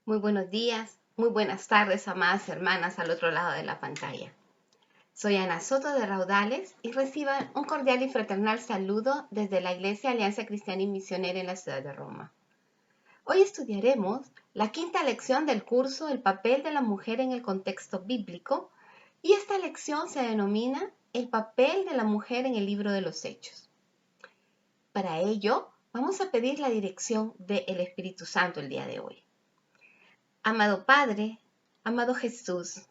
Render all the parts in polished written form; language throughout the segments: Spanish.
Muy buenos días, muy buenas tardes, amadas hermanas al otro lado de la pantalla. Soy Ana Soto de Raudales y reciban un cordial y fraternal saludo desde la Iglesia Alianza Cristiana y Misionera en la ciudad de Roma. Hoy estudiaremos la quinta lección del curso El papel de la mujer en el contexto bíblico y esta lección se denomina El papel de la mujer en el libro de los Hechos. Para ello, vamos a pedir la dirección del Espíritu Santo el día de hoy. Amado Padre, amado Jesús,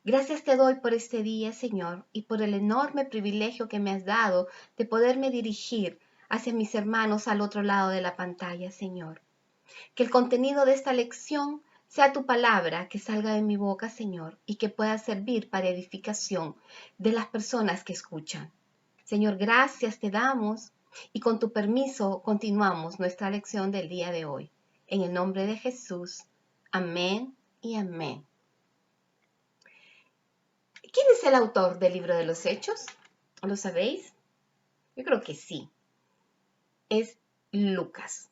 gracias te doy por este día, Señor, y por el enorme privilegio que me has dado de poderme dirigir hacia mis hermanos al otro lado de la pantalla, Señor. Que el contenido de esta lección sea tu palabra que salga de mi boca, Señor, y que pueda servir para edificación de las personas que escuchan. Señor, gracias te damos y con tu permiso continuamos nuestra lección del día de hoy. En el nombre de Jesús. Amén y amén. ¿Quién es el autor del libro de los Hechos? ¿Lo sabéis? Yo creo que sí. Es Lucas,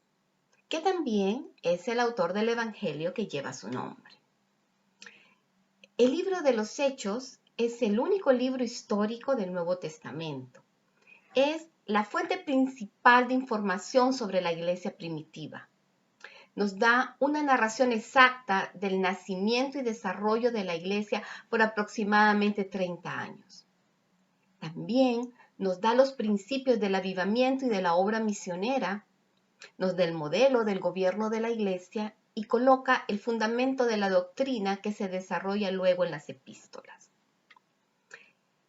que también es el autor del Evangelio que lleva su nombre. El libro de los Hechos es el único libro histórico del Nuevo Testamento. Es la fuente principal de información sobre la iglesia primitiva. Nos da una narración exacta del nacimiento y desarrollo de la iglesia por aproximadamente 30 años. También nos da los principios del avivamiento y de la obra misionera, nos da el modelo del gobierno de la iglesia y coloca el fundamento de la doctrina que se desarrolla luego en las epístolas.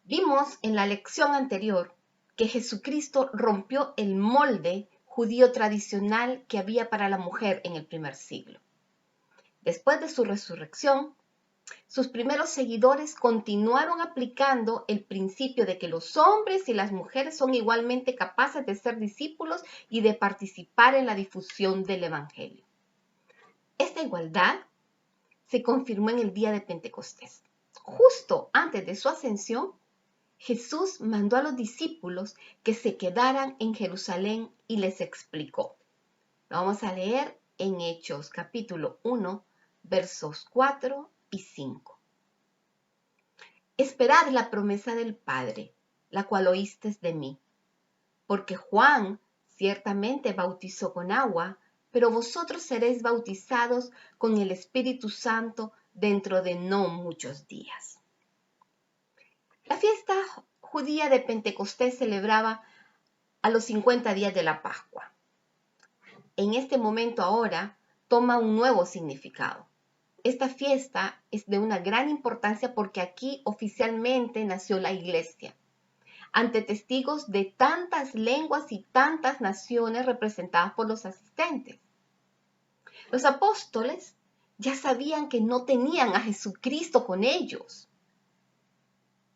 Vimos en la lección anterior que Jesucristo rompió el molde judío tradicional que había para la mujer en el primer siglo. Después de su resurrección, sus primeros seguidores continuaron aplicando el principio de que los hombres y las mujeres son igualmente capaces de ser discípulos y de participar en la difusión del Evangelio. Esta igualdad se confirmó en el día de Pentecostés. Justo antes de su ascensión, Jesús mandó a los discípulos que se quedaran en Jerusalén y les explicó. Lo vamos a leer en Hechos capítulo 1, versos 4 y 5. Esperad la promesa del Padre, la cual oísteis de mí. Porque Juan ciertamente bautizó con agua, pero vosotros seréis bautizados con el Espíritu Santo dentro de no muchos días. La fiesta judía de Pentecostés celebraba a los 50 días de la Pascua. En este momento ahora toma un nuevo significado. Esta fiesta es de una gran importancia porque aquí oficialmente nació la iglesia, ante testigos de tantas lenguas y tantas naciones representadas por los asistentes. Los apóstoles ya sabían que no tenían a Jesucristo con ellos,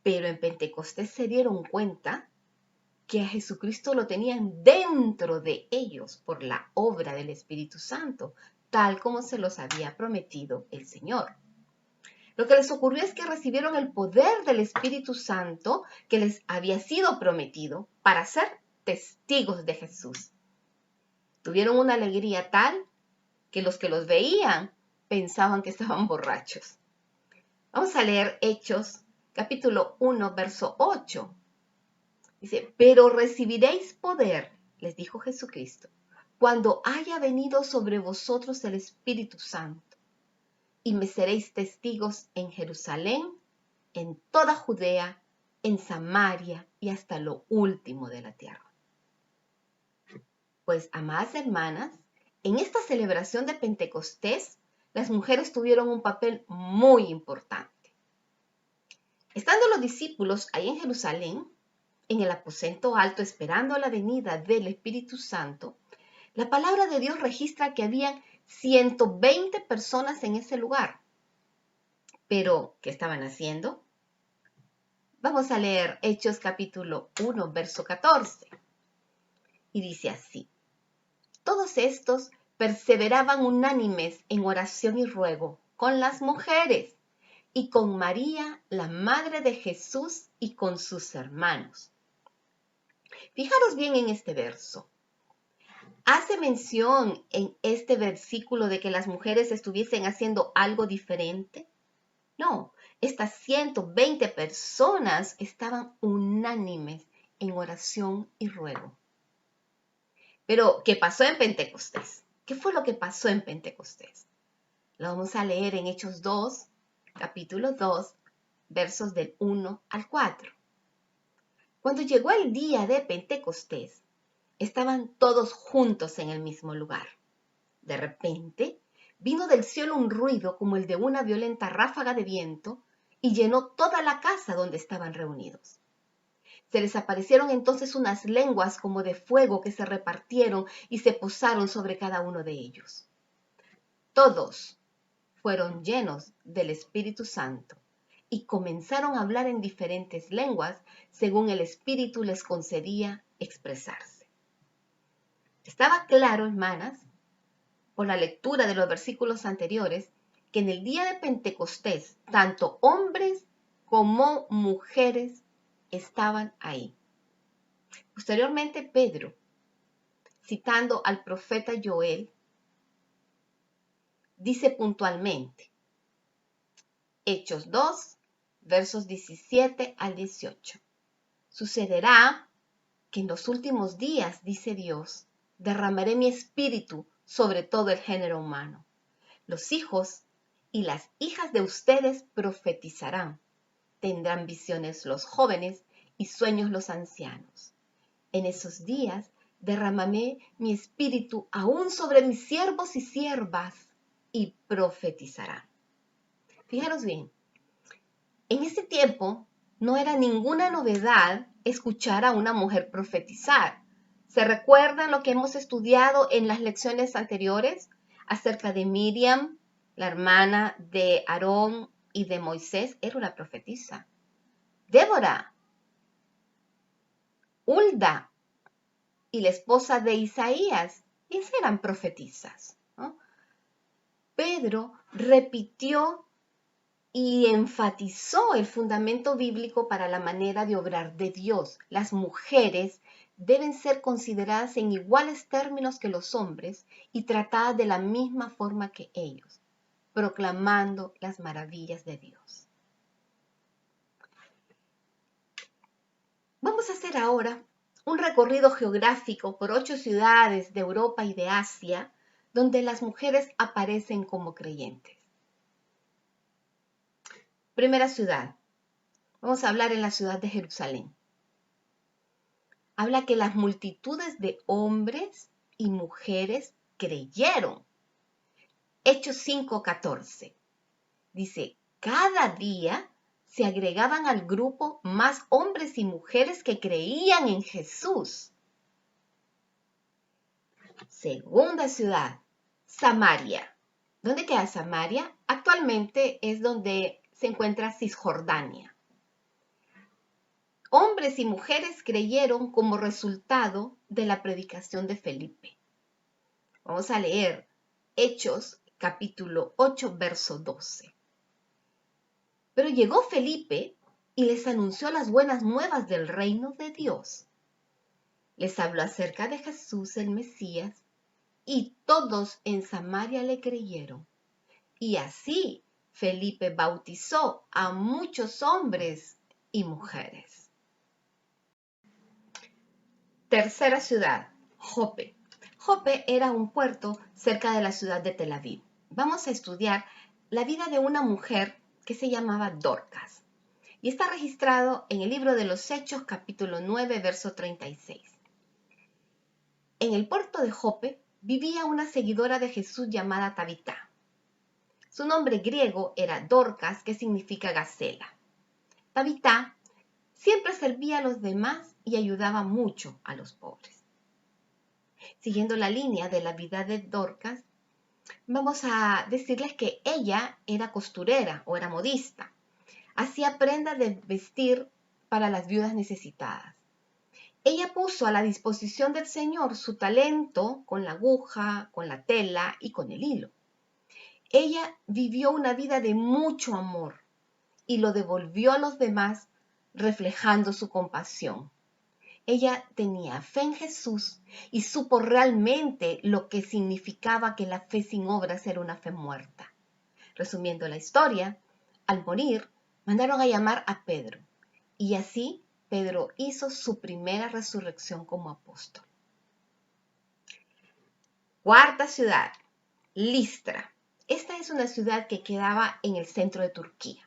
pero en Pentecostés se dieron cuenta que a Jesucristo lo tenían dentro de ellos por la obra del Espíritu Santo, tal como se los había prometido el Señor. Lo que les ocurrió es que recibieron el poder del Espíritu Santo que les había sido prometido para ser testigos de Jesús. Tuvieron una alegría tal que los veían pensaban que estaban borrachos. Vamos a leer Hechos, capítulo 1, verso 8. Dice, pero recibiréis poder, les dijo Jesucristo, cuando haya venido sobre vosotros el Espíritu Santo, y me seréis testigos en Jerusalén, en toda Judea, en Samaria y hasta lo último de la tierra. Pues, amadas hermanas, en esta celebración de Pentecostés, las mujeres tuvieron un papel muy importante. Estando los discípulos ahí en Jerusalén, en el aposento alto, esperando la venida del Espíritu Santo, la palabra de Dios registra que habían 120 personas en ese lugar. Pero, ¿qué estaban haciendo? Vamos a leer Hechos capítulo 1, verso 14. Y dice así: todos estos perseveraban unánimes en oración y ruego con las mujeres y con María, la madre de Jesús, y con sus hermanos. Fijaros bien en este verso. ¿Hace mención en este versículo de que las mujeres estuviesen haciendo algo diferente? No, estas 120 personas estaban unánimes en oración y ruego. Pero, ¿qué pasó en Pentecostés? ¿Qué fue lo que pasó en Pentecostés? Lo vamos a leer en Hechos 2, capítulo 2, versos del 1 al 4. Cuando llegó el día de Pentecostés, estaban todos juntos en el mismo lugar. De repente, vino del cielo un ruido como el de una violenta ráfaga de viento y llenó toda la casa donde estaban reunidos. Se les aparecieron entonces unas lenguas como de fuego que se repartieron y se posaron sobre cada uno de ellos. Todos fueron llenos del Espíritu Santo y comenzaron a hablar en diferentes lenguas según el Espíritu les concedía expresarse. Estaba claro, hermanas, por la lectura de los versículos anteriores, que en el día de Pentecostés, tanto hombres como mujeres estaban ahí. Posteriormente, Pedro, citando al profeta Joel, dice puntualmente, Hechos 2, versos 17 al 18. Sucederá que en los últimos días, dice Dios, derramaré mi espíritu sobre todo el género humano. Los hijos y las hijas de ustedes profetizarán. Tendrán visiones los jóvenes y sueños los ancianos. En esos días derramaré mi espíritu aún sobre mis siervos y siervas y profetizarán. Fijaros bien, en ese tiempo no era ninguna novedad escuchar a una mujer profetizar. ¿Se recuerdan lo que hemos estudiado en las lecciones anteriores acerca de Miriam, la hermana de Aarón y de Moisés? Era una profetisa. Débora, Hulda y la esposa de Isaías, ellas eran profetisas, ¿no? Pedro repitió y enfatizó el fundamento bíblico para la manera de obrar de Dios. Las mujeres deben ser consideradas en iguales términos que los hombres y tratadas de la misma forma que ellos, proclamando las maravillas de Dios. Vamos a hacer ahora un recorrido geográfico por 8 ciudades de Europa y de Asia, donde las mujeres aparecen como creyentes. Primera ciudad. Vamos a hablar en la ciudad de Jerusalén. Habla que las multitudes de hombres y mujeres creyeron. Hechos 5:14. Dice, cada día se agregaban al grupo más hombres y mujeres que creían en Jesús. Segunda ciudad, Samaria. ¿Dónde queda Samaria? Actualmente es donde se encuentra Cisjordania. Hombres y mujeres creyeron como resultado de la predicación de Felipe. Vamos a leer Hechos capítulo 8, verso 12. Pero llegó Felipe y les anunció las buenas nuevas del reino de Dios. Les habló acerca de Jesús el Mesías y todos en Samaria le creyeron. Y así Felipe bautizó a muchos hombres y mujeres. Tercera ciudad, Jope. Jope era un puerto cerca de la ciudad de Tel Aviv. Vamos a estudiar la vida de una mujer que se llamaba Dorcas. Y está registrado en el libro de los Hechos, capítulo 9, verso 36. En el puerto de Jope vivía una seguidora de Jesús llamada Tabita. Su nombre griego era Dorcas, que significa gacela. Tabita siempre servía a los demás y ayudaba mucho a los pobres. Siguiendo la línea de la vida de Dorcas, vamos a decirles que ella era costurera o era modista. Hacía prendas de vestir para las viudas necesitadas. Ella puso a la disposición del Señor su talento con la aguja, con la tela y con el hilo. Ella vivió una vida de mucho amor y lo devolvió a los demás reflejando su compasión. Ella tenía fe en Jesús y supo realmente lo que significaba que la fe sin obras era una fe muerta. Resumiendo la historia, al morir, mandaron a llamar a Pedro y así Pedro hizo su primera resurrección como apóstol. Cuarta ciudad, Listra. Esta es una ciudad que quedaba en el centro de Turquía.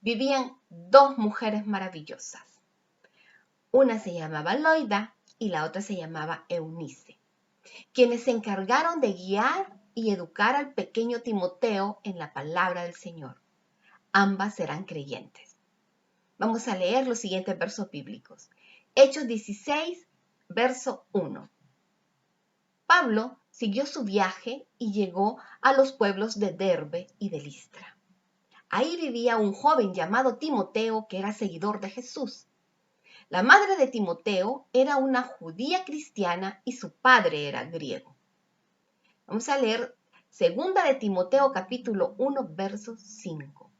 Vivían dos mujeres maravillosas. Una se llamaba Loida y la otra se llamaba Eunice, quienes se encargaron de guiar y educar al pequeño Timoteo en la palabra del Señor. Ambas eran creyentes. Vamos a leer los siguientes versos bíblicos. Hechos 16, verso 1. Pablo siguió su viaje y llegó a los pueblos de Derbe y de Listra. Ahí vivía un joven llamado Timoteo que era seguidor de Jesús. La madre de Timoteo era una judía cristiana y su padre era griego. Vamos a leer 2 de Timoteo capítulo 1, verso 5,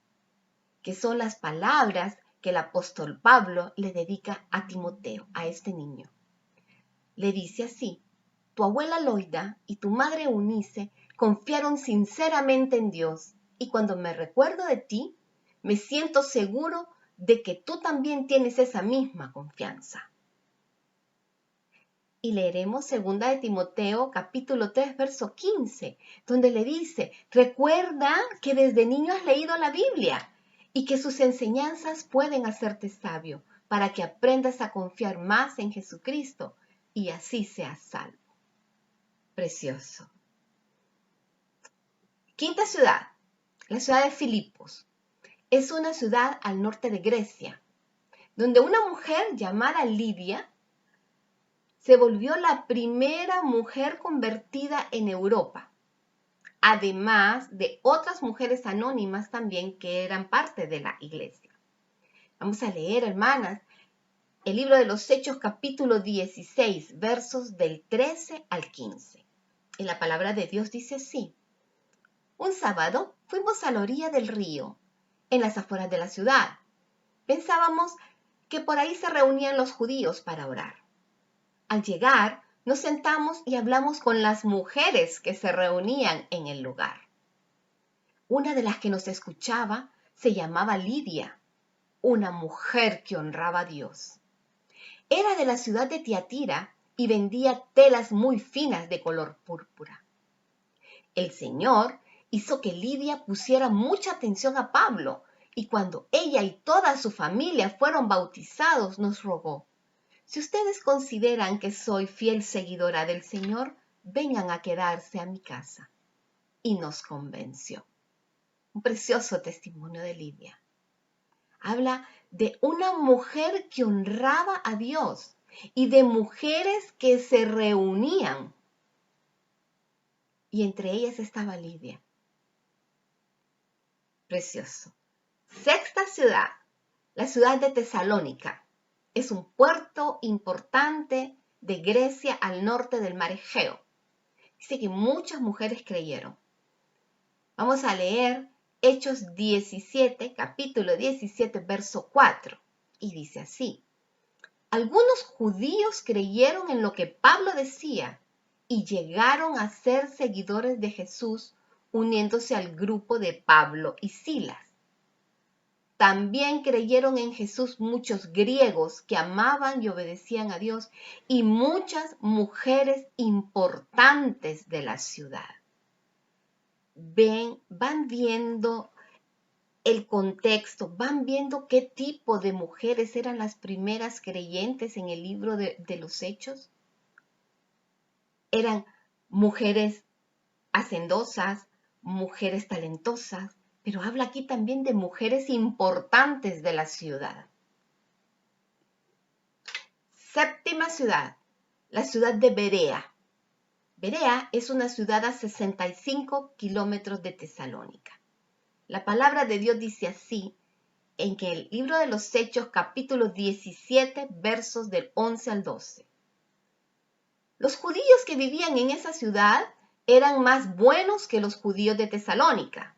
que son las palabras que el apóstol Pablo le dedica a Timoteo, a este niño. Le dice así: tu abuela Loida y tu madre Eunice confiaron sinceramente en Dios, y cuando me recuerdo de ti, me siento seguro de que tú también tienes esa misma confianza. Y leeremos 2 de Timoteo capítulo 3, verso 15, donde le dice: recuerda que desde niño has leído la Biblia y que sus enseñanzas pueden hacerte sabio para que aprendas a confiar más en Jesucristo y así seas salvo. Precioso. Quinta ciudad, la ciudad de Filipos. Es una ciudad al norte de Grecia, donde una mujer llamada Lidia se volvió la primera mujer convertida en Europa, además de otras mujeres anónimas también que eran parte de la iglesia. Vamos a leer, hermanas, el libro de los Hechos capítulo 16, versos del 13 al 15. Y la palabra de Dios dice así: un sábado fuimos a la orilla del río, en las afueras de la ciudad. Pensábamos que por ahí se reunían los judíos para orar. Al llegar, nos sentamos y hablamos con las mujeres que se reunían en el lugar. Una de las que nos escuchaba se llamaba Lidia, una mujer que honraba a Dios. Era de la ciudad de Tiatira y vendía telas muy finas de color púrpura. El Señor hizo que Lidia pusiera mucha atención a Pablo, y cuando ella y toda su familia fueron bautizados, nos rogó: si ustedes consideran que soy fiel seguidora del Señor, vengan a quedarse a mi casa. Y nos convenció. Un precioso testimonio de Lidia. Habla de una mujer que honraba a Dios y de mujeres que se reunían. Y entre ellas estaba Lidia. Precioso. Sexta ciudad, la ciudad de Tesalónica. Es un puerto importante de Grecia al norte del mar Egeo. Dice que muchas mujeres creyeron. Vamos a leer Hechos 17, capítulo 17, verso 4. Y dice así: algunos judíos creyeron en lo que Pablo decía y llegaron a ser seguidores de Jesús, uniéndose al grupo de Pablo y Silas. También creyeron en Jesús muchos griegos que amaban y obedecían a Dios y muchas mujeres importantes de la ciudad. Van viendo el contexto, van viendo qué tipo de mujeres eran las primeras creyentes en el libro de los Hechos. Eran mujeres hacendosas, mujeres talentosas, pero habla aquí también de mujeres importantes de la ciudad. Séptima ciudad, la ciudad de Berea. Berea es una ciudad a 65 kilómetros de Tesalónica. La palabra de Dios dice así en que el libro de los Hechos, capítulo 17, versos del 11 al 12. Los judíos que vivían en esa ciudad eran más buenos que los judíos de Tesalónica.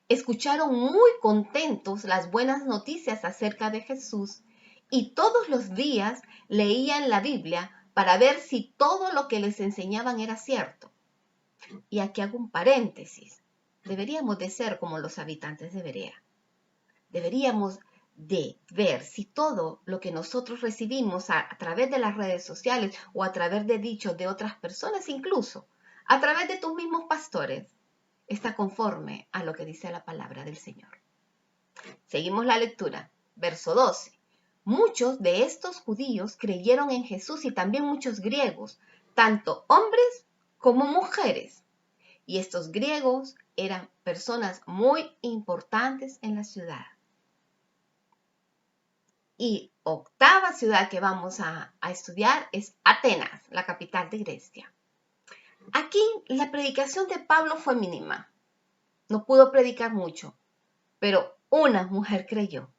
Escucharon muy contentos las buenas noticias acerca de Jesús y todos los días leían la Biblia para ver si todo lo que les enseñaban era cierto. Y aquí hago un paréntesis. Deberíamos de ser como los habitantes de Berea. Deberíamos de ver si todo lo que nosotros recibimos a través de las redes sociales o a través de dichos de otras personas, incluso a través de tus mismos pastores, está conforme a lo que dice la palabra del Señor. Seguimos la lectura. Verso 12. Muchos de estos judíos creyeron en Jesús y también muchos griegos, tanto hombres como mujeres. Y estos griegos eran personas muy importantes en la ciudad. Y octava ciudad que vamos a estudiar es Atenas, la capital de Grecia. Aquí la predicación de Pablo fue mínima. No pudo predicar mucho, pero una mujer creyó.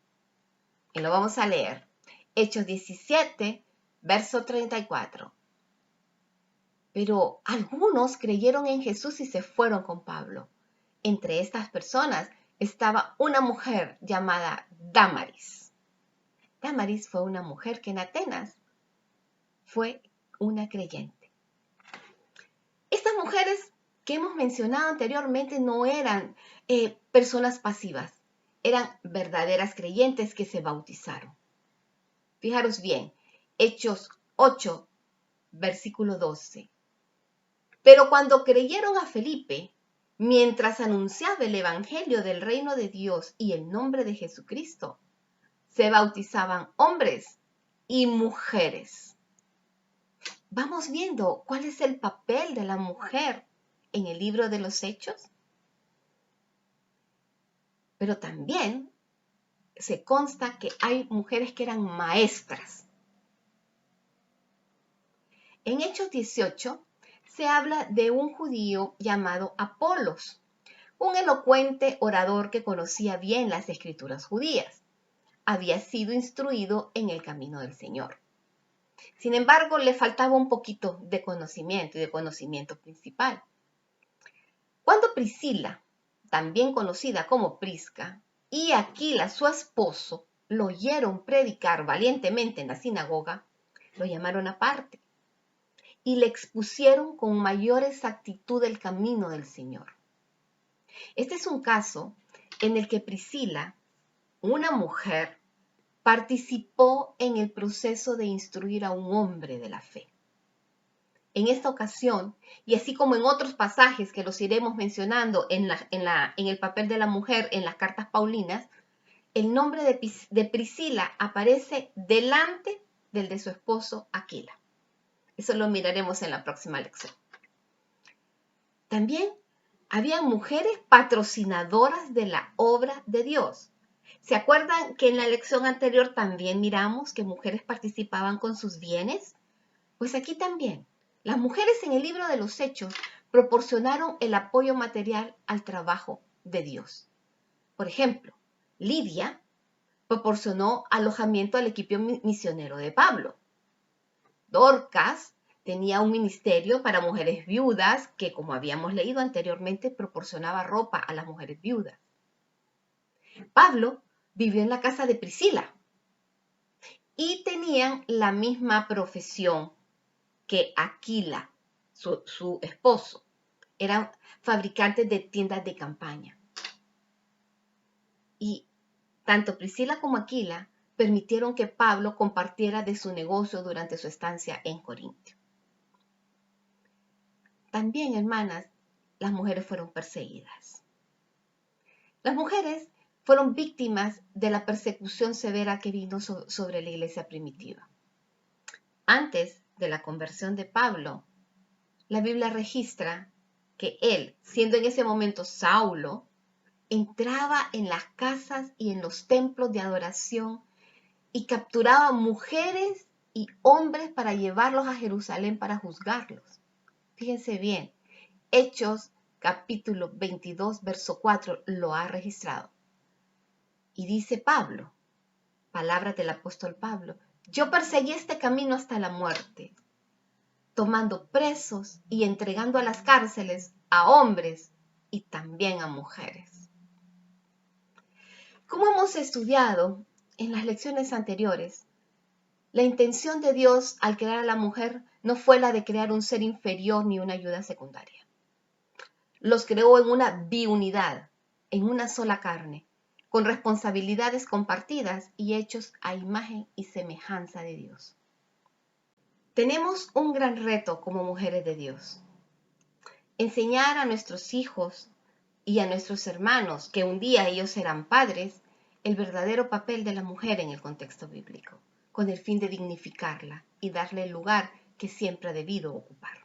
Y lo vamos a leer. Hechos 17, verso 34. Pero algunos creyeron en Jesús y se fueron con Pablo. Entre estas personas estaba una mujer llamada Dámaris. Dámaris fue una mujer que en Atenas fue una creyente. Estas mujeres que hemos mencionado anteriormente no eran personas pasivas, eran verdaderas creyentes que se bautizaron. Fijaros bien, Hechos 8, versículo 12. Pero cuando creyeron a Felipe, mientras anunciaba el evangelio del reino de Dios y el nombre de Jesucristo, se bautizaban hombres y mujeres. Vamos viendo cuál es el papel de la mujer en el libro de los Hechos. Pero también se consta que hay mujeres que eran maestras. En Hechos 18 se habla de un judío llamado Apolos, un elocuente orador que conocía bien las escrituras judías. Había sido instruido en el camino del Señor. Sin embargo, le faltaba un poquito de conocimiento y de conocimiento principal. Cuando Priscila, también conocida como Prisca, y Aquila, su esposo, lo oyeron predicar valientemente en la sinagoga, lo llamaron aparte y le expusieron con mayor exactitud el camino del Señor. Este es un caso en el que Priscila, una mujer, participó en el proceso de instruir a un hombre de la fe. En esta ocasión, y así como en otros pasajes que los iremos mencionando en el papel de la mujer en las cartas paulinas, el nombre de Priscila aparece delante del de su esposo Aquila. Eso lo miraremos en la próxima lección. También había mujeres patrocinadoras de la obra de Dios. ¿Se acuerdan que en la lección anterior también miramos que mujeres participaban con sus bienes? Pues aquí también. Las mujeres en el libro de los Hechos proporcionaron el apoyo material al trabajo de Dios. Por ejemplo, Lidia proporcionó alojamiento al equipo misionero de Pablo. Dorcas tenía un ministerio para mujeres viudas que, como habíamos leído anteriormente, proporcionaba ropa a las mujeres viudas. Pablo vivió en la casa de Priscila y tenían la misma profesión que Aquila, su esposo. Eran fabricantes de tiendas de campaña. Y tanto Priscila como Aquila permitieron que Pablo compartiera de su negocio durante su estancia en Corintio. También, hermanas, las mujeres fueron perseguidas. Las mujeres fueron víctimas de la persecución severa que vino sobre la iglesia primitiva. Antes de la conversión de Pablo, la Biblia registra que él, siendo en ese momento Saulo, entraba en las casas y en los templos de adoración y capturaba mujeres y hombres para llevarlos a Jerusalén para juzgarlos. Fíjense bien, Hechos capítulo 22, verso 4 lo ha registrado. Y dice Pablo, palabras del apóstol Pablo, yo perseguí este camino hasta la muerte, tomando presos y entregando a las cárceles a hombres y también a mujeres. Como hemos estudiado en las lecciones anteriores, La intención de Dios al crear a la mujer no fue la de crear un ser inferior ni una ayuda secundaria. Los creó en una biunidad, en una sola carne, con responsabilidades compartidas y hechos a imagen y semejanza de Dios. Tenemos un gran reto como mujeres de Dios. Enseñar a nuestros hijos y a nuestros hermanos, que un día ellos serán padres, el verdadero papel de la mujer en el contexto bíblico, con el fin de dignificarla y darle el lugar que siempre ha debido ocupar.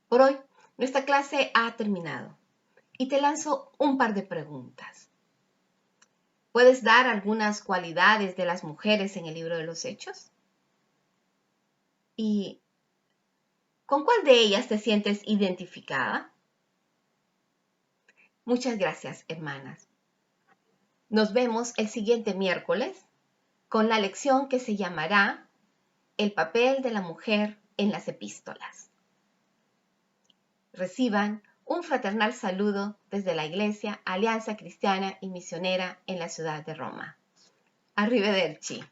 Por hoy, nuestra clase ha terminado y te lanzo un par de preguntas. ¿Puedes dar algunas cualidades de las mujeres en el libro de los Hechos? ¿Y con cuál de ellas te sientes identificada? Muchas gracias, hermanas. Nos vemos el siguiente miércoles con la lección que se llamará El papel de la mujer en las epístolas. Reciban un fraternal saludo desde la Iglesia Alianza Cristiana y Misionera en la ciudad de Roma. Arrivederci.